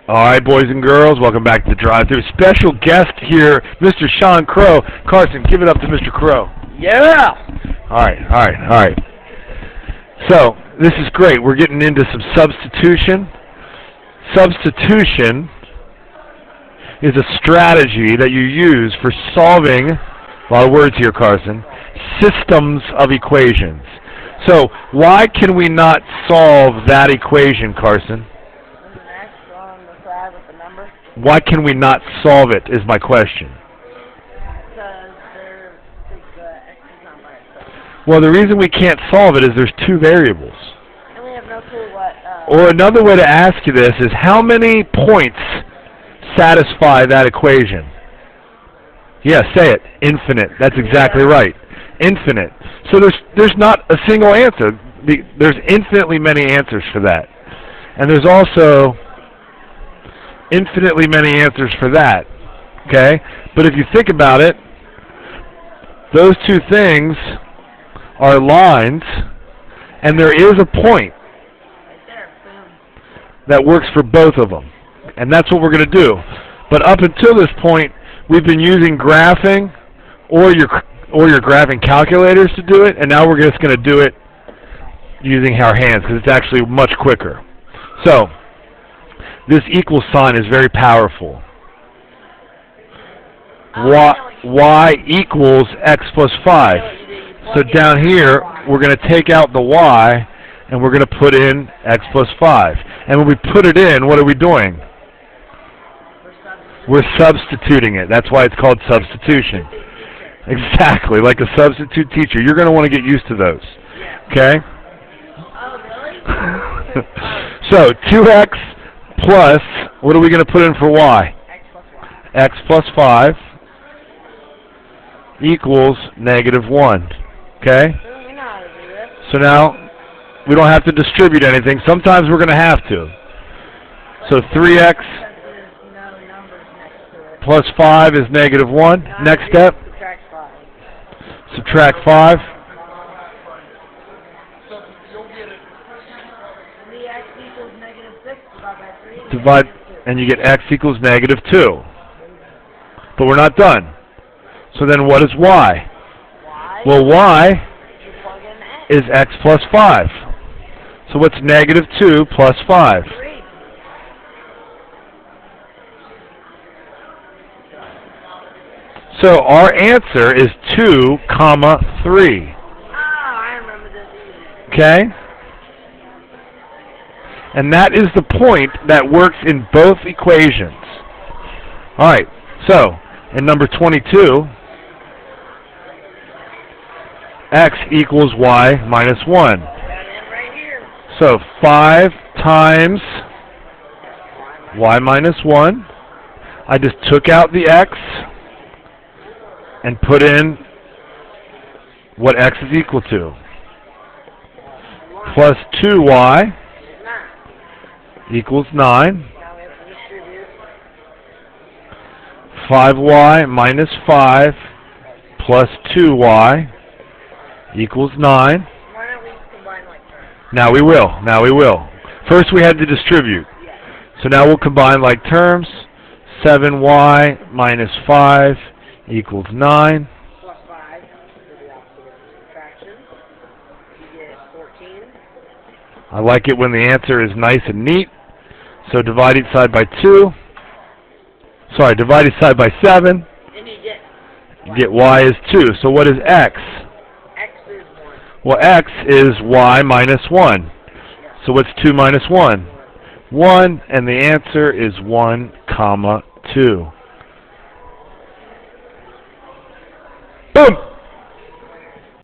All right, boys and girls, welcome back to the drive-thru. Special guest here, Mr. Sean Crow. Carson, give it up to Mr. Crow. Yeah! All right. So, this is great. We're getting into some substitution. Substitution is a strategy that you use for solving, a lot of words here, Carson, systems of equations. So, why can we not solve that equation, Carson? Why can we not solve it, is my question. Well, the reason we can't solve it is there's two variables. And we have no clue what... Or another way to ask you this is, how many points satisfy that equation? Yeah, say it. Infinite. That's exactly right. Infinite. So there's not a single answer. There's infinitely many answers for that. And there's also infinitely many answers for that. Okay? But if you think about it, those two things are lines, and there is a point that works for both of them. And that's what we're going to do. But up until this point, we've been using graphing or your graphing calculators to do it, and now we're just going to do it using our hands because it's actually much quicker. So, this equal sign is very powerful. Y equals x plus 5. So down here, we're going to take out the y, and we're going to put in x plus 5. And when we put it in, what are we doing? We're substituting it. That's why it's called substitution. Exactly, like a substitute teacher. You're going to want to get used to those. Okay? So 2x plus, what are we going to put in for y? X plus 5 equals -1. Okay? So now, we don't have to distribute anything. Sometimes we're going to have to. So 3x plus 5 is -1. Next step? Subtract 5. Divide, and you get x equals -2. But we're not done. So then what is y? Well, y is x plus 5. So what's -2 plus 5? So our answer is 2, 3. Oh, I remember this. Okay? And that is the point that works in both equations. Alright, so in number 22, x equals y minus 1. So 5 times y minus 1. I just took out the x and put in what x is equal to. Plus 2y equals 9. 5y minus 5 plus 2y equals 9. Why don't we combine like terms? Now we will. First we had to distribute. So now we'll combine like terms. 7y minus 5 equals 9. Plus 5 is the opposite of subtraction. You get 14. I like it when the answer is nice and neat. So divide each side by 2. Sorry, divide each side by 7. And you get y is 2. So what is x? X is 1. Well, x is y minus 1. So what's 2 minus 1? 1, and the answer is 1, 2. Boom!